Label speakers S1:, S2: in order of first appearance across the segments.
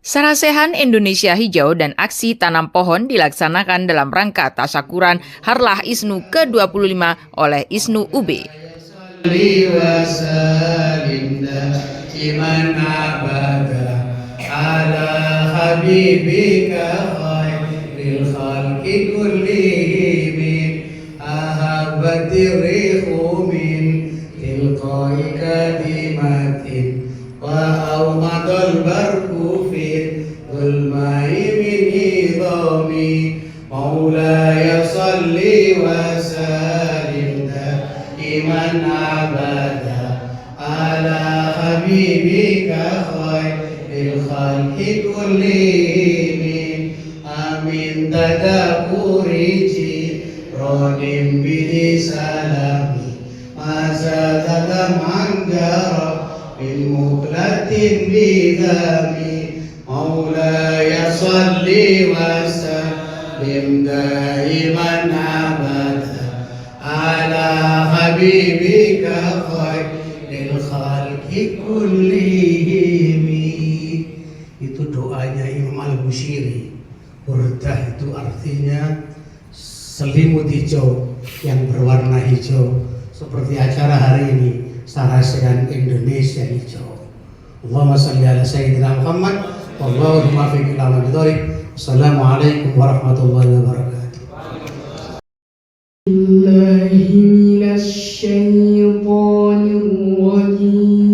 S1: Sarasehan Indonesia Hijau dan aksi tanam pohon dilaksanakan dalam rangka tasyakuran Harlah ISNU ke-25 oleh ISNU UB.
S2: مولاي صل وسلم دائما أبدا على حبيبك خير الخلق كلهم آمين تدبر جيران بلسلام ما زاد دمعا جرى من مقلة بدمي مولاي صل وسلم دائما أبدا على حبيبك خير الخلق كلهم. Itu doanya Imam Al-Bushiri. Burdah itu artinya selimut hijau yang berwarna hijau, seperti acara hari ini Sarasehan Indonesia Hijau. Allahumma shalli ala sayyidina Muhammad wallahu muwaffiq ila aqwamit thoriq. Assalamualaikum warahmatullahi wabarakatuh.
S3: Billahi minasyaitonir rajim.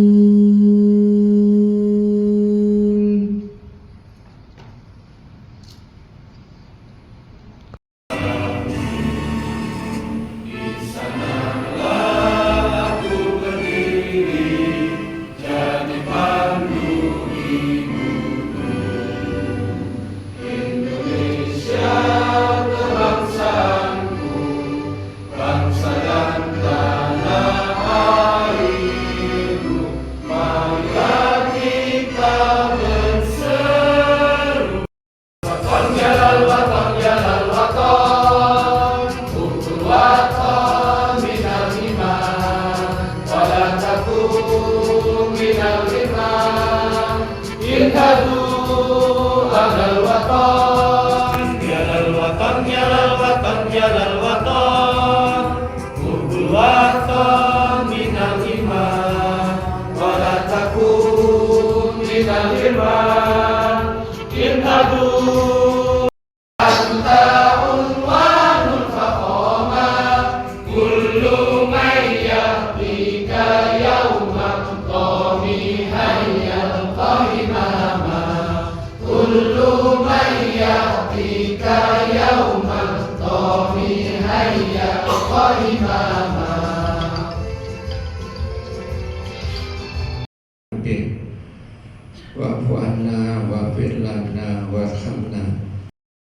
S2: Wa'fu anna wa'fir lana warhamna.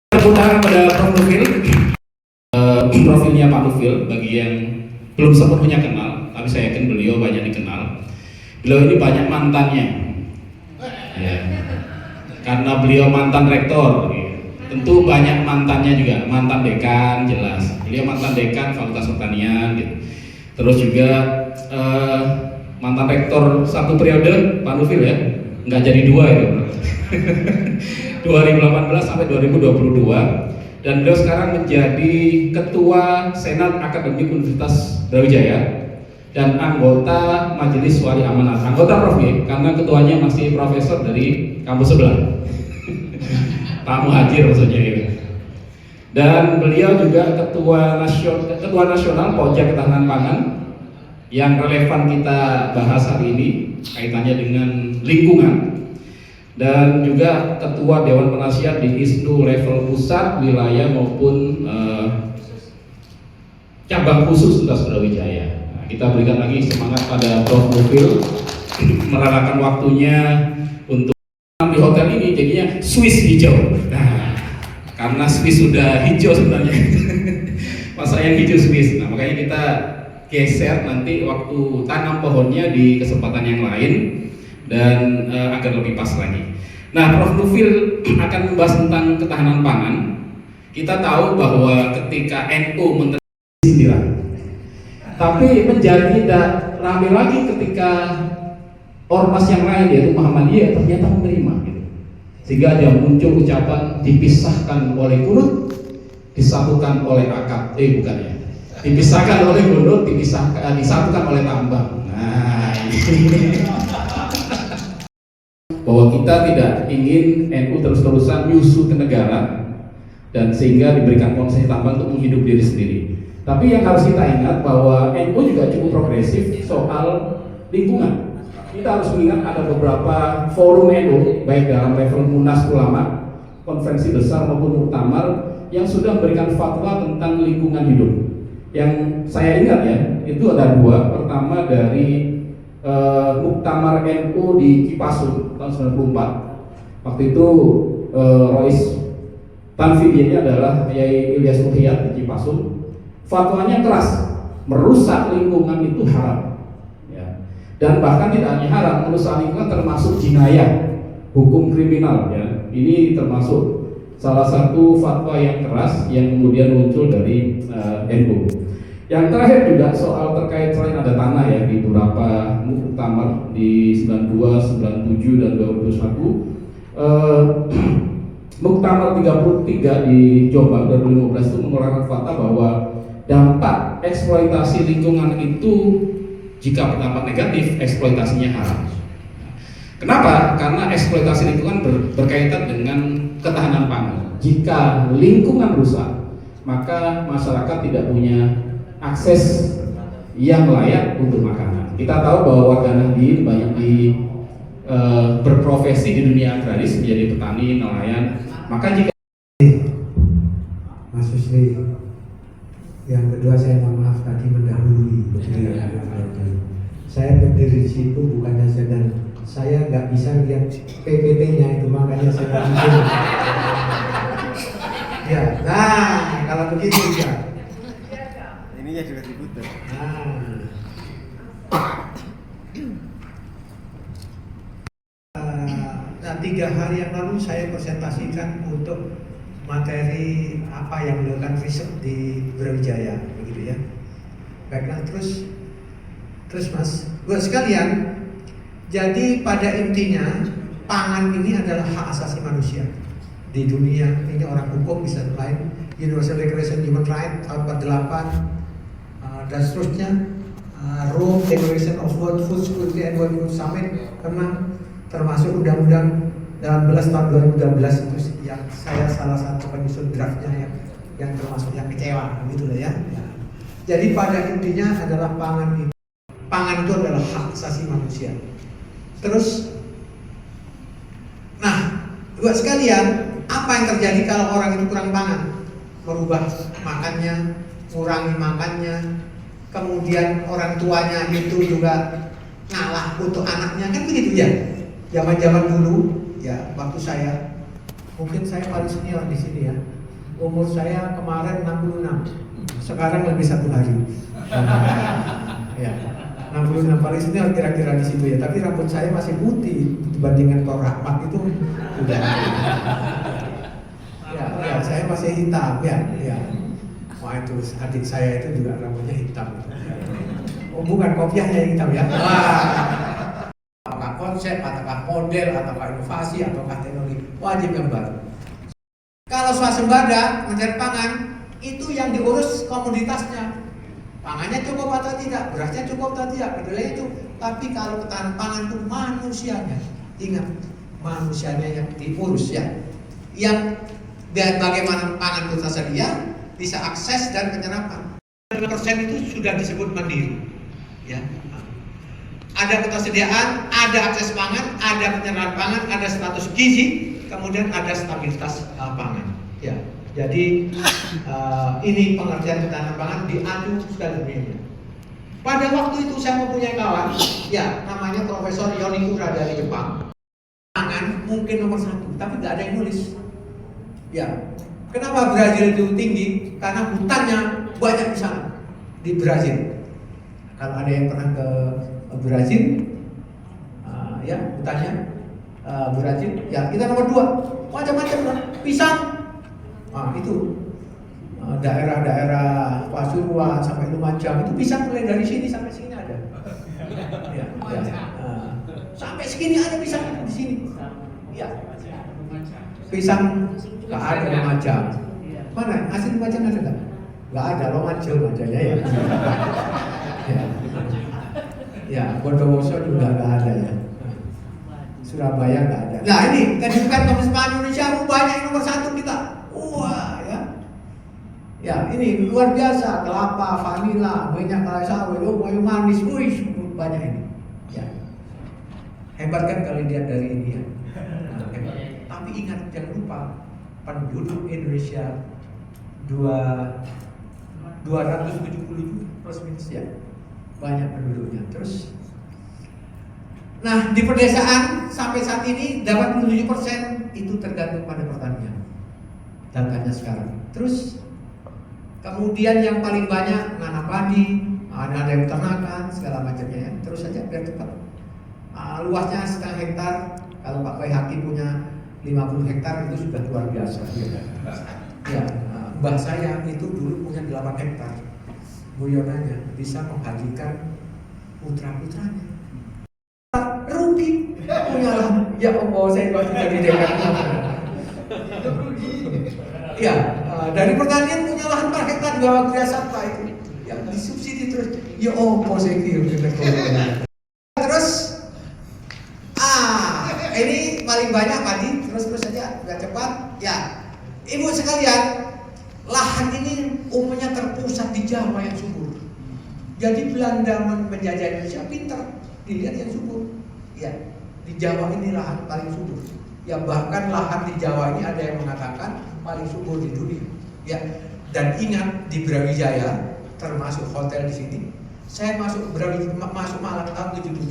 S4: Perputaran pada Prof. Nufil, profilnya Pak Nufil bagi yang belum sempat punya kenal, tapi saya yakin beliau banyak dikenal. Beliau ini banyak mantannya, ya. Karena beliau mantan rektor, tentu banyak mantannya juga, mantan dekan jelas. Beliau mantan dekan Fakultas Pertanian, gitu. Terus juga mantan rektor satu periode Pak Nufil ya. Nggak jadi dua itu 2018 sampai 2022, dan beliau sekarang menjadi ketua Senat Akademik Universitas Brawijaya dan anggota Majelis Wali Amanat, anggota Prof ya, karena ketuanya masih profesor dari kampus sebelah Pak Muhajir maksudnya gitu. Dan beliau juga ketua nasional Pojak Ketahanan Pangan yang relevan kita bahas hari ini kaitannya dengan lingkungan, dan juga ketua Dewan Penasihat di ISNU level pusat, wilayah maupun cabang khusus Universitas Brawijaya. Nah, kita berikan lagi semangat pada Prof. Nufil merelakan waktunya untuk di hotel ini jadinya Swiss hijau. Nah, karena Swiss sudah hijau sebenarnya masa yang hijau Swiss. Nah, makanya kita geser nanti waktu tanam pohonnya di kesempatan yang lain dan agar lebih pas lagi. Nah, Prof. Nufil akan membahas tentang ketahanan pangan. Kita tahu bahwa ketika NU menerima, tapi menjadi tidak ramai lagi ketika ormas yang lain yaitu Muhammadiyah ternyata menerima. Gitu. sehingga dia muncul ucapan dipisahkan oleh kunut, disatukan oleh akad, bukan ya, dipisahkan oleh kunut, disatukan oleh tambang. Nah, ini bahwa kita tidak ingin NU terus-terusan nyusu ke negara dan sehingga diberikan konsesi tambang untuk menghidup diri sendiri. Tapi yang harus kita ingat bahwa NU juga cukup progresif soal lingkungan. Kita harus mengingat ada beberapa forum NU, baik dalam level Munas Ulama, konferensi besar maupun muktamar, yang sudah memberikan fatwa tentang lingkungan hidup. Yang saya ingat ya, itu ada dua. Pertama dari muktamar NU di Cipasung tahun 94. Waktu itu Rois Tanfidianya adalah Yai Ilyas Ruhiyat di Cipasung. Fatwanya keras, merusak lingkungan itu haram. Ya. Dan bahkan tidak hanya haram, merusak lingkungan termasuk jinayah, hukum kriminal. Ya. Ini termasuk salah satu fatwa yang keras yang kemudian muncul dari NU. Yang terakhir juga soal terkait selain ada tanah ya di beberapa muktamar di 92, 97 dan 2021. Muktamar 33 di Jombang 2015 itu mengeluarkan fakta bahwa dampak eksploitasi lingkungan itu jika berdampak negatif, eksploitasinya haram. Kenapa? Karena eksploitasi lingkungan berkaitan dengan ketahanan pangan. Jika lingkungan rusak, maka masyarakat tidak punya akses yang layak untuk makanan. Kita tahu bahwa warga Nahdien banyak berprofesi di dunia agraris, menjadi petani, nelayan. Maka jika
S5: Mas Husni, yang kedua saya mohon maaf tadi mendahului. Saya berdiri di situ bukannya sedang, saya nggak bisa lihat PPT-nya itu, makanya saya nggak bisa. Ya, nah kalau begitu ya.
S6: Ininya juga diputar.
S5: Nah, 3 hari yang lalu saya presentasikan untuk materi apa yang dilakukan riset di Brawijaya, begitu ya. Baiklah, terus Mas, buat sekalian, jadi pada intinya pangan ini adalah hak asasi manusia di dunia ini. Orang hukum bisa lain, Universal Declaration Human Rights tahun 48 dan seterusnya, Rome Declaration of World Food Security and World Food Summit pernah, termasuk undang-undang 18 tahun 2013 itu yang saya salah satu penyusun draftnya yang termasuk yang kecewa, gitu lah ya. Jadi pada intinya adalah pangan itu adalah hak asasi manusia. Terus, nah, buat sekalian, apa yang terjadi kalau orang itu kurang pangan? Merubah makannya, kurangi makannya, kemudian orang tuanya itu juga ngalah untuk anaknya, kan begitu ya. Zaman-zaman dulu, ya waktu saya, mungkin saya paling senior di sini ya. Umur saya kemarin 66, sekarang lebih 1 hari. Ya, 66 paling senior kira-kira di situ ya. Tapi rambut saya masih putih dibandingkan Tor Rahmat itu udah. Ya, saya masih hitam ya. Wah, itu adik saya itu juga rambutnya hitam. Oh, bukan kopiahnya yang hitam ya. Apakah konsep, apakah model, apakah inovasi, apakah teknologi, wajib yang baru. Kalau swasembada mencari pangan, itu yang diurus komoditasnya. Pangannya cukup atau tidak, berasnya cukup atau tidak, kedelai itu. Tapi kalau ketahanan pangan itu manusianya, ingat, manusianya yang diurus ya. Yang bagaimana pangan itu tersedia, bisa akses dan penyerapan. 5% itu sudah disebut mandiri. Ya. Ada ketersediaan, ada akses pangan, ada penyerapan pangan, ada status gizi, kemudian ada stabilitas pangan. Ya. Jadi ini pengertian ketahanan pangan diadu segala dunia. Pada waktu itu saya mempunyai kawan, ya namanya Profesor Yonikura dari Jepang. Pangan mungkin nomor 1, tapi tidak ada yang nulis. Ya, kenapa Brazil itu tinggi? Karena hutannya banyak di sana, di Brazil. Kalau ada yang pernah ke Brazil, ya hutannya Brazil, ya kita nomor 2, macam-macam lah, pisang. Itu daerah-daerah Pasuruan sampai Lumajang itu pisang mulai dari sini sampai sini ada. Ya. Sampai segini ada pisang di sini. Ya. Pisang nggak ada Lumajang. Mana? Asli Lumajang ada nggak? Nggak ada, Lumajang aja ya. Ya. Ya, Bondowoso juga nggak ada ya. Surabaya nggak ada. Nah ini kehidupan Komunis Indonesia banyak yang nomor 1 kita. Wah ya. Ya ini luar biasa, kelapa, vanila, minyak kayu sawit, kayu manis, wih banyak ini. Ya. Hebat kan kalau lihat dari ini ya. Hebat. Tapi ingat jangan lupa penduduk Indonesia 270 plus minus ya, banyak penduduknya. Terus, nah di pedesaan sampai saat ini 87% itu tergantung pada pertanian. Datanya sekarang. Terus kemudian yang paling banyak nanam padi, ada yang peternakan segala macamnya ya. Terus saja biar cepat. Luasnya 0,5 hektar. Kalau Pak Bayi Haki punya 50 hektar itu sudah luar biasa. Ya, mbah saya itu dulu punya 8 hektar. Guyonannya bisa menghajikan putra-putranya. Rugi punya lahan. Ya Allah, saya waktu jadi dekan. Ya, dari pertanian punya lahan 4 hektar di bawah Gria Satwa itu. Ya, disubsidi terus. Ya Allah, saya kira. Terus, ini paling banyak padi. Terus saja, biar cepat. Ya, ibu sekalian. Lahan ini umumnya terpusat di Jawa yang subur. Jadi Belanda menjajah Indonesia pintar, dilihat yang subur. Ya, di Jawa ini lahan paling subur. Ya bahkan lahan di Jawa ini ada yang mengatakan paling subur di dunia. Ya, dan ingat di Brawijaya termasuk hotel di sini. Saya masuk Malang tahun 77.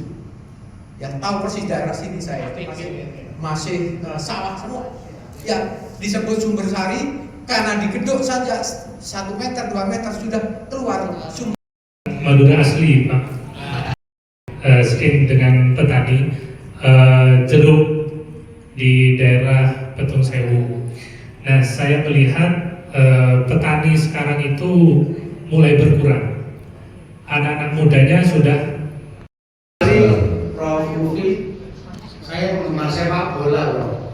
S5: Ya tahu persis daerah sini saya masih sawah semua. Ya disebut Sumbersari. Karena digeduk saja 1 meter, 2 meter sudah keluar sumber.
S7: Madura asli Pak, sering dengan petani jeruk di daerah Petung Sewu. Nah saya melihat petani sekarang itu mulai berkurang. Anak-anak mudanya sudah.
S2: Prof. Mufid, saya penggemar sepak bola loh.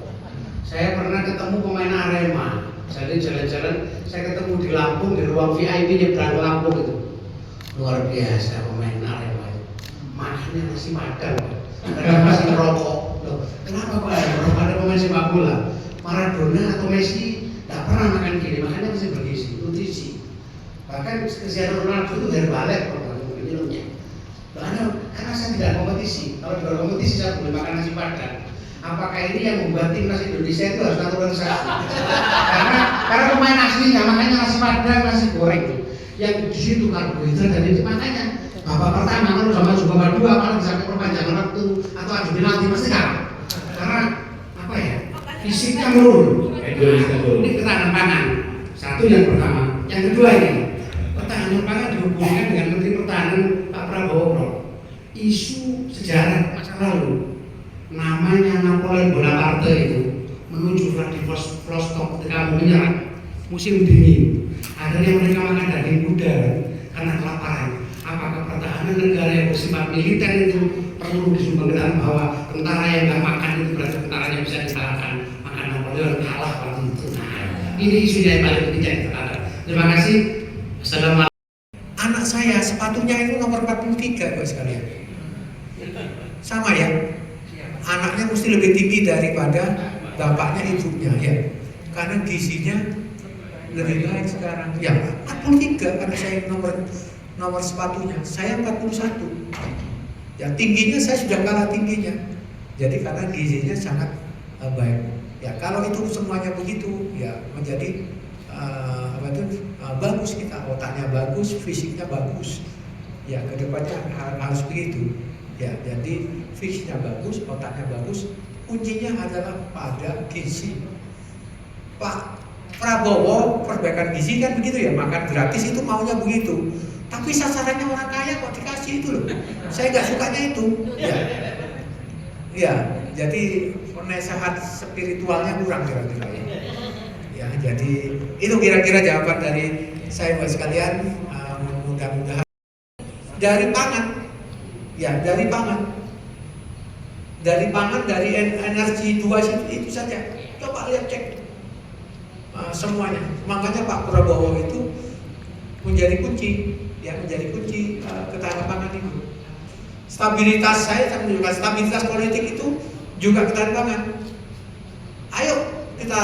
S2: Saya pernah ketemu pemain Arema. Jadi jalan-jalan saya ketemu di Lampung, di ruang VIP nyebrang Lampung itu. Luar biasa pemain Arema itu. Makannya nasi padang, mereka masih merokok. Loh, kenapa kok ada pemain sepak bola? Maradona atau Messi tidak pernah makan gini, makanya masih bergizi, nutrisi. Bahkan Cristiano Ronaldo itu dari balik minumnya. Karena saya tidak kompetisi. Kalau di kompetisi saya boleh makan nasi padang. Apakah ini yang membuat timnas Indonesia itu harus naturalisasi? karena pemain aslinya, makanya nasi padang, nasi goreng yang di situ karbohidrat dan itu makanya babak pertama kalau sama juga babak 2 kalau sampai perpanjangan waktu atau adu penalti pasti kalah. Karena apa ya? Fisiknya menurun. Ini ketahanan pangan. Satu yang pertama, yang kedua ini pertahanan pangan dihubungkan dengan Menteri Pertahanan Pak Prabowo. Isu sejarah masa lalu. Namanya Napoleon Bonaparte itu menuju Vladivostok ketika mau menyerang musim dingin. Akhirnya mereka makan daging kuda karena kelaparan. Apakah pertahanan negara yang bersifat militer itu perlu disumbangkan bahwa tentara yang nggak makan itu berarti tentaranya bisa dikalahkan? Maka Napoleon kalah waktu itu. Ini isunya yang paling penting yang terkadang. Terima kasih. Assalamualaikum.
S5: Anak saya sepatunya itu nomor 43 guys sekalian. Sama ya. Anaknya mesti lebih tinggi daripada bapaknya ibunya ya, karena gizinya lebih baik sekarang ya. 43 karena saya nomor sepatunya, saya 41 ya, tingginya saya sudah kalah tingginya, jadi karena gizinya sangat baik ya. Kalau itu semuanya begitu ya menjadi bagus, kita otaknya bagus, fisiknya bagus ya, kedepannya harus begitu ya. Jadi fisiknya bagus, otaknya bagus, kuncinya adalah pada gizi. Pak Prabowo perbaikan gizi kan begitu ya, makan gratis itu maunya begitu. Tapi sasarannya orang kaya kok dikasih itu loh. Saya nggak sukanya itu. Ya, ya. Jadi penasehat spiritualnya kurang kira-kira ya. Ya, jadi itu kira-kira jawaban dari saya buat sekalian. Mudah-mudahan dari pangan, ya dari pangan. dari pangan, dari energi dua itu saja. Coba lihat cek semuanya. Makanya Pak Prabowo itu menjadi kunci, ya menjadi kunci ketahanan pangan itu. Stabilitas saya menunjukkan stabilitas politik itu juga ketahanan pangan. Ayo kita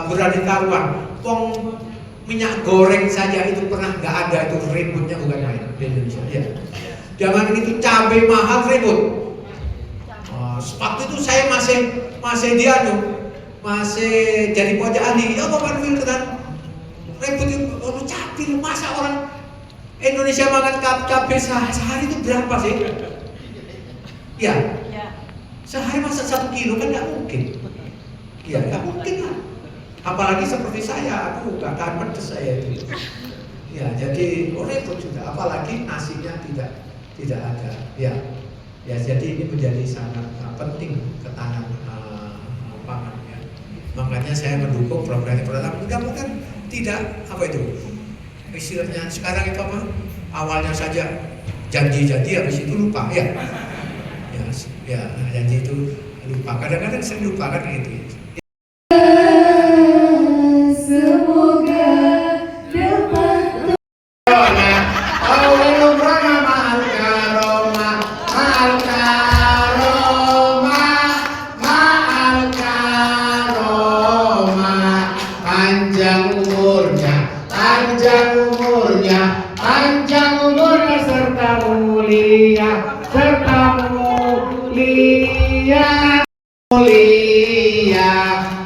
S5: berani taruhan. Minyak goreng saja itu pernah nggak ada itu ributnya bukan main di Indonesia. Ya. Jangan itu cabai mahal ribut. Waktu itu saya masih jadi pojok ahli. Ya Pak Wil kan ribut itu cabai masa orang Indonesia makan cabai sehari itu berapa sih? Ya. Sehari masa 1 kilo kan nggak mungkin. Ya nggak mungkin lah. Apalagi seperti saya, aku nggak tahan pedes saya itu. Ya, jadi repot juga. Apalagi nasinya tidak ada. Ya, jadi ini menjadi sangat penting ketahanan pangan. Ya. Makanya saya mendukung program mudah-mudahan tidak apa itu istilahnya sekarang itu apa? Awalnya saja janji-janji, habis itu lupa ya. Ya, janji itu lupa. Kadang-kadang saya lupa kan gitu.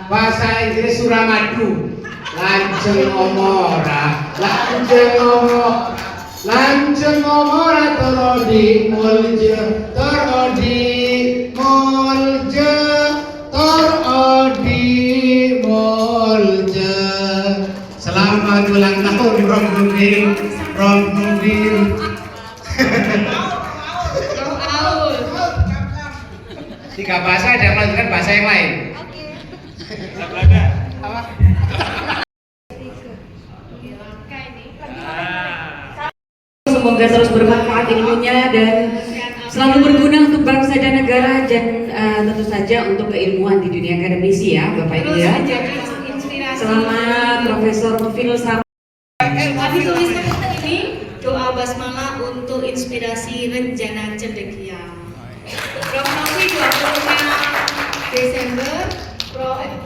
S2: Bahasa Inggris Suramadu, lanjeng omora torodi mulje. Selamat ulang tahun Romdudin. Tiga bahasa ada melanjutkan bahasa yang lain.
S8: Semoga terus bermanfaat ilmunya dan selalu berguna untuk bangsa dan negara dan tentu saja untuk keilmuan di dunia akademisi ya Bapak Ibu ya. Selamat Profesor Filsafat.
S9: Kami tuliskan ini doa basmalah untuk inspirasi rencana cendekia. Promosi 25 Desember, November,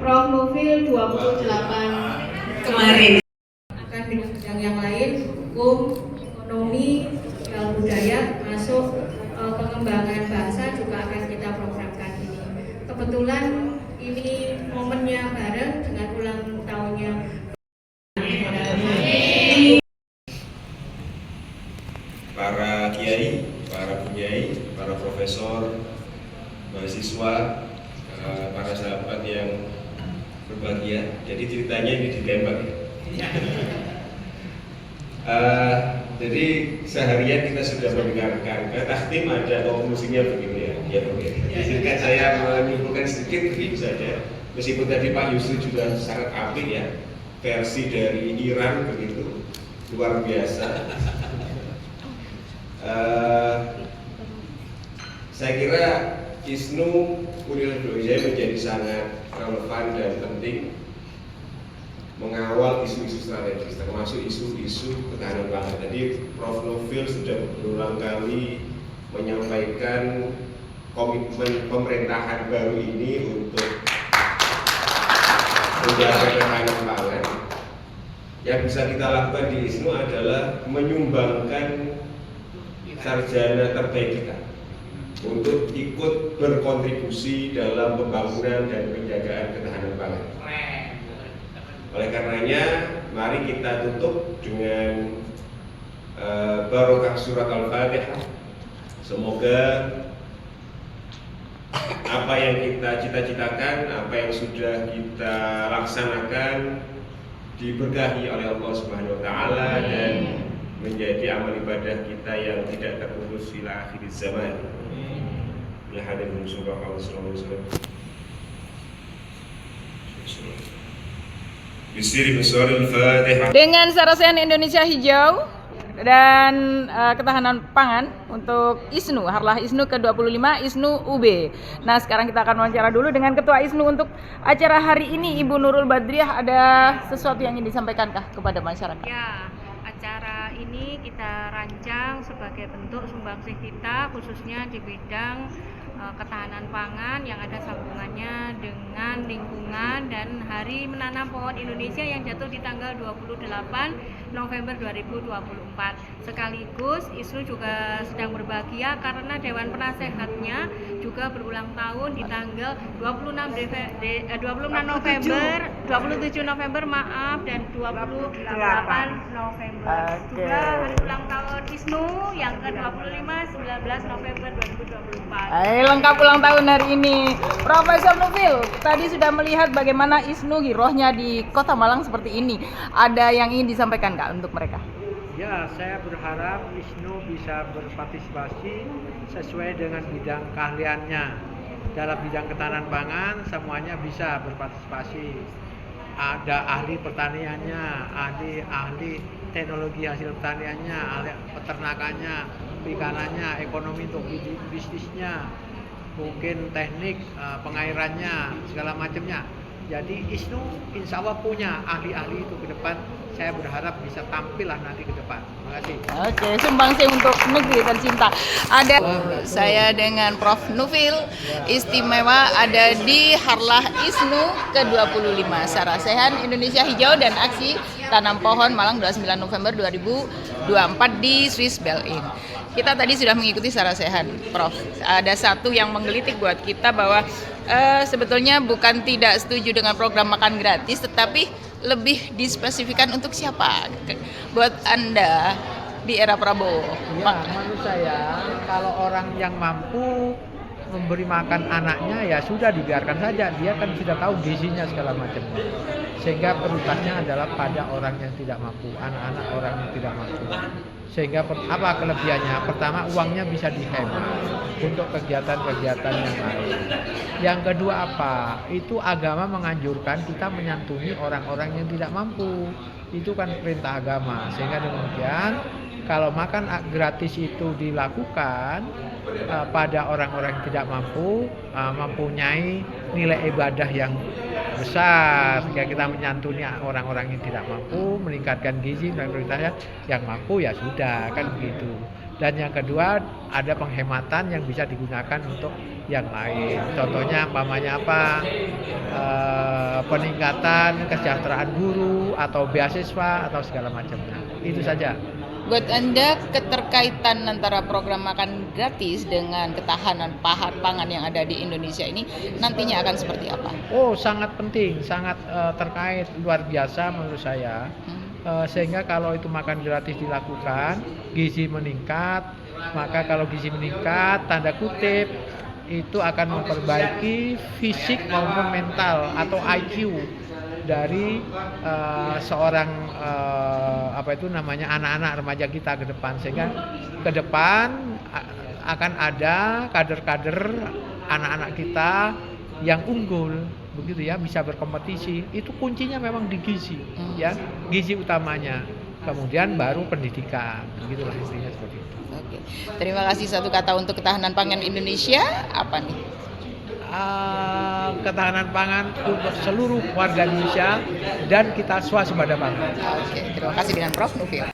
S9: Prof. Mufil 28
S8: kemarin.
S9: Akan di bidang yang lain, hukum, ekonomi, budaya, masuk pengembangan bahasa juga akan kita programkan ini. Kebetulan ini momennya bareng dengan ulang tahunnya.
S6: Para kiai, para bunyai, para profesor, mahasiswa, para sahabat yang berbahagia. Jadi ceritanya ini ditembak ya. Jadi seharian kita sudah mendengarkan tahtim ada konklusinya begini ya. Ya oke. Izinkan saya menyimpulkan sedikit begitu saja. Meskipun tadi Pak Yusri juga sangat apik ya, versi dari Iran begitu luar biasa. Saya kira ISNU Universitas Brawijaya menjadi sangat relevan dan penting mengawal isu-isu strategis, termasuk isu-isu ketahanan pangan. Tadi Prof. Nofil sudah berulang kali menyampaikan komitmen pemerintahan baru ini untuk menjaga ketahanan pangan. Yang bisa kita lakukan di ISNU adalah menyumbangkan sarjana terbaik kita untuk ikut berkontribusi dalam pembangunan dan penjagaan ketahanan pangan. Oleh karenanya, mari kita tutup dengan barokah surat Al-Fatihah. Semoga apa yang kita cita-citakan, apa yang sudah kita laksanakan diberkahi oleh Allah Subhanahu wa taala dan menjadi amal ibadah kita yang tidak terputus ila akhir zaman. Ya hadirin subhanallah sallallahu alaihi wasallam. Bismillahirrahmanirrahim.
S1: Dengan Sarasen Indonesia Hijau. dan ketahanan pangan untuk ISNU, Harlah ISNU ke-25, ISNU UB. Nah, sekarang kita akan wawancara dulu dengan Ketua ISNU untuk acara hari ini, Ibu Nurul Badriah. Ada sesuatu yang ingin disampaikankah kepada masyarakat?
S9: Ya, acara ini kita rancang sebagai bentuk sumbangsih kita khususnya di bidang ketahanan pangan yang ada sambungannya dengan lingkungan dan Hari Menanam Pohon Indonesia yang jatuh di tanggal 28 November 2024. Sekaligus ISNU juga sedang berbahagia karena Dewan Penasehatnya juga berulang tahun di tanggal 27 November dan 28 November. Juga hari ulang tahun ISNU yang ke-25 19 November 2024.
S1: Lengkap ulang tahun hari ini. Profesor Nufil, tadi sudah melihat bagaimana ISNU girohnya di Kota Malang seperti ini. Ada yang ingin disampaikan nggak untuk mereka?
S10: Ya, saya berharap ISNU bisa berpartisipasi sesuai dengan bidang keahliannya. Dalam bidang ketahanan pangan, semuanya bisa berpartisipasi. Ada ahli pertaniannya, ahli teknologi hasil pertaniannya, ahli peternakannya, perikanannya, ekonomi untuk bisnisnya, mungkin teknik pengairannya, segala macamnya. Jadi ISNU insya Allah punya ahli-ahli itu ke depan. Saya berharap bisa tampil lah nanti ke depan. Terima kasih.
S1: Oke, sumbangsi untuk negeri tercinta. Ada saya dengan Prof. Nufil, istimewa ada di Harlah ISNU ke-25, Sarasehan Indonesia Hijau dan Aksi Tanam Pohon Malang 29 November 2024 di Swiss Bell-In. Kita tadi sudah mengikuti Sarasehan, Prof. Ada satu yang menggelitik buat kita bahwa sebetulnya bukan tidak setuju dengan program makan gratis, tetapi lebih dispesifikan untuk siapa? Buat Anda di era Prabowo.
S10: Ya, menurut saya kalau orang yang mampu memberi makan anaknya ya sudah dibiarkan saja, dia kan sudah tahu gizinya segala macamnya. Sehingga prioritasnya adalah pada orang yang tidak mampu, anak-anak orang yang tidak mampu. Sehingga apa kelebihannya? Pertama, uangnya bisa dihemat untuk kegiatan-kegiatan yang lain. Yang kedua apa? Itu agama menganjurkan kita menyantuni orang-orang yang tidak mampu. Itu kan perintah agama. Sehingga demikian, kalau makan gratis itu dilakukan pada orang-orang yang tidak mampu, mempunyai nilai ibadah yang besar. Jika kita menyantuni orang-orang yang tidak mampu, meningkatkan gizi dan prioritasnya yang mampu ya sudah, kan begitu. Dan yang kedua, ada penghematan yang bisa digunakan untuk yang lain. Contohnya umpamanya apa? Peningkatan kesejahteraan guru atau beasiswa atau segala macamnya. Itu saja.
S1: Buat Anda, keterkaitan antara program makan gratis dengan ketahanan pangan yang ada di Indonesia ini nantinya akan seperti apa?
S10: Oh, sangat penting, sangat terkait, luar biasa menurut saya. Sehingga kalau itu makan gratis dilakukan, gizi meningkat. Maka kalau gizi meningkat, tanda kutip, itu akan memperbaiki fisik maupun mental atau IQ dari seorang anak-anak remaja kita ke depan. Sehingga ke depan akan ada kader-kader anak-anak kita yang unggul, begitu ya, bisa berkompetisi. Itu kuncinya memang di gizi, ya, gizi utamanya. Kemudian baru pendidikan, begitulah intinya seperti itu.
S1: Oke, terima kasih. Satu kata untuk ketahanan pangan Indonesia apa nih?
S10: Ketahanan pangan untuk seluruh warga Indonesia dan kita swasembada pangan.
S1: Oke, terima kasih dengan Prof. Nufil.